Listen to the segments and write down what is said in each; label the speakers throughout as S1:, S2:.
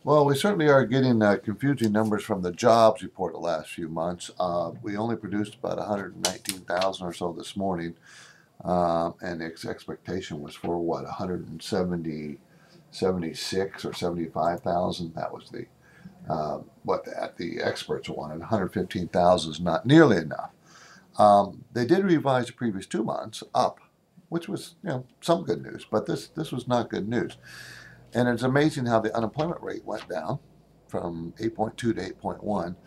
S1: Well, we certainly are getting confusing numbers from the jobs report the last few months. We only produced about 119,000 or so this morning, and the expectation was for what, 170, 76 or 75,000. That was what the experts wanted. 115,000 is not nearly enough. They did revise the previous 2 months up, which was some good news, but this was not good news. And it's amazing how the unemployment rate went down from 8.2 to 8.1.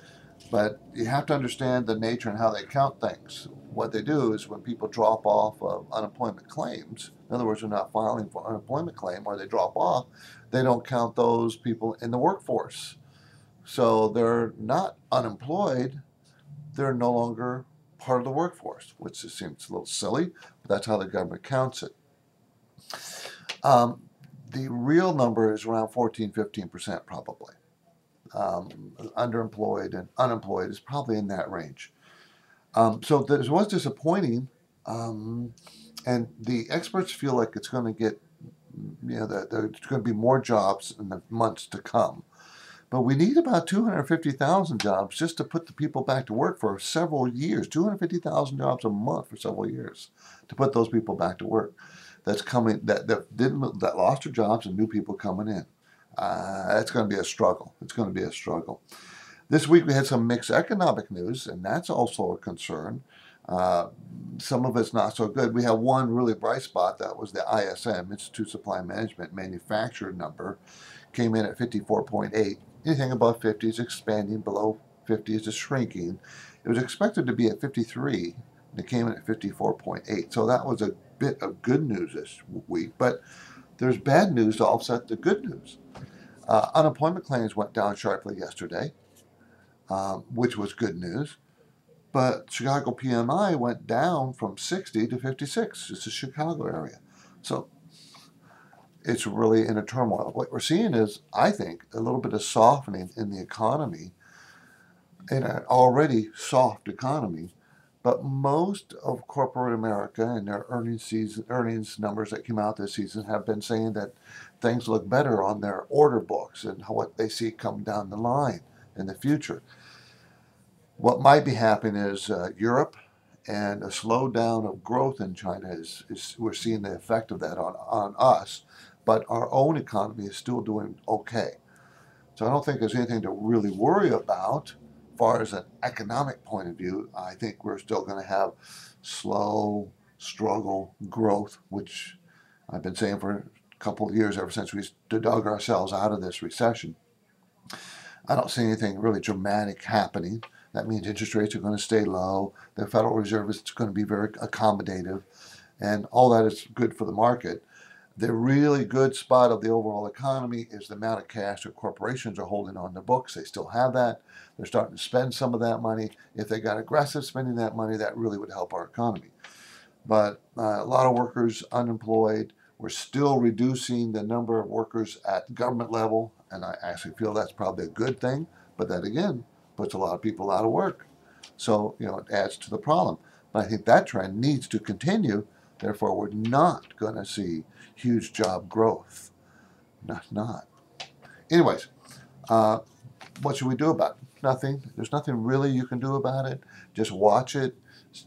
S1: But you have to understand the nature and how they count things. What they do is when people drop off of unemployment claims, in other words, they're not filing for unemployment claim or they drop off, they don't count those people in the workforce. So they're not unemployed, they're no longer part of the workforce, which just seems a little silly, but that's how the government counts it. The real number is around 14-15% probably. Underemployed and unemployed is probably in that range. So this was disappointing, and the experts feel like it's going to get, that there's going to be more jobs in the months to come. But we need about 250,000 jobs just to put the people back to work for several years. 250,000 jobs a month for several years to put those people back to work. That's coming, that lost their jobs and new people coming in. It's going to be a struggle. It's going to be a struggle. This week we had some mixed economic news, and that's also a concern. Some of it's not so good. We have one really bright spot. That was the ISM, Institute Supply Management manufacturer number, came in at 54.8. Anything above 50 is expanding, below 50 is shrinking. It was expected to be at 53, and it came in at 54.8. So that was a bit of good news this week, but there's bad news to offset the good news. Unemployment claims went down sharply yesterday, which was good news, but Chicago PMI went down from 60 to 56. It's the Chicago area. So it's really in a turmoil. What we're seeing is, I think, a little bit of softening in the economy, in an already soft economy. But most of corporate America and their earnings numbers that came out this season have been saying that things look better on their order books and what they see come down the line in the future. What might be happening is Europe and a slowdown of growth in China is we're seeing the effect of that on us, but our own economy is still doing okay. So I don't think there's anything to really worry about. As far as an economic point of view, I think we're still going to have slow struggle growth, which I've been saying for a couple of years, ever since we dug ourselves out of this recession. I don't see anything really dramatic happening. That means interest rates are going to stay low. The Federal Reserve is going to be very accommodative, and all that is good for the market. The really good spot of the overall economy is the amount of cash that corporations are holding on their books. They still have that. They're starting to spend some of that money. If they got aggressive spending that money, that really would help our economy. But a lot of workers unemployed. We're still reducing the number of workers at government level, and I actually feel that's probably a good thing. But that, again, puts a lot of people out of work. So, it adds to the problem. But I think that trend needs to continue. Therefore, we're not going to see huge job growth. Not. Anyways, what should we do about it? Nothing. There's nothing really you can do about it. Just watch it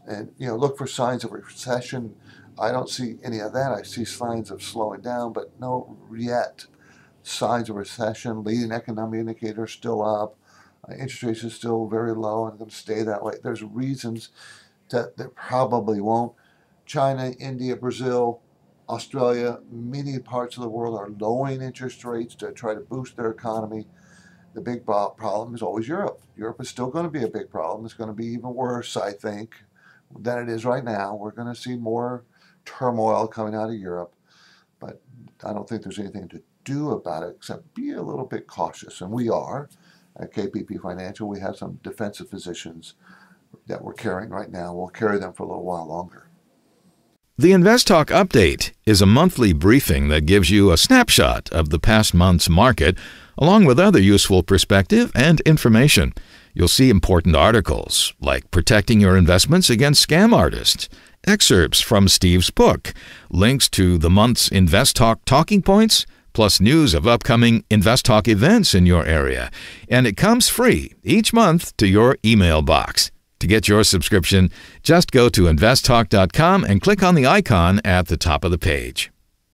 S1: and look for signs of recession. I don't see any of that. I see signs of slowing down, but no yet signs of recession. Leading economic indicators still up. Interest rates are still very low and going to stay that way. There's reasons that they probably won't. China, India, Brazil, Australia, many parts of the world are lowering interest rates to try to boost their economy. The big problem is always Europe. Europe is still going to be a big problem. It's going to be even worse, I think, than it is right now. We're going to see more turmoil coming out of Europe, but I don't think there's anything to do about it except be a little bit cautious. And we are. At KPP Financial, we have some defensive positions that we're carrying right now. We'll carry them for a little while longer.
S2: The Invest Talk Update is a monthly briefing that gives you a snapshot of the past month's market, along with other useful perspective and information. You'll see important articles like Protecting Your Investments Against Scam Artists, excerpts from Steve's book, links to the month's Invest Talk talking points, plus news of upcoming Invest Talk events in your area. And it comes free each month to your email box. To get your subscription, just go to investtalk.com and click on the icon at the top of the page.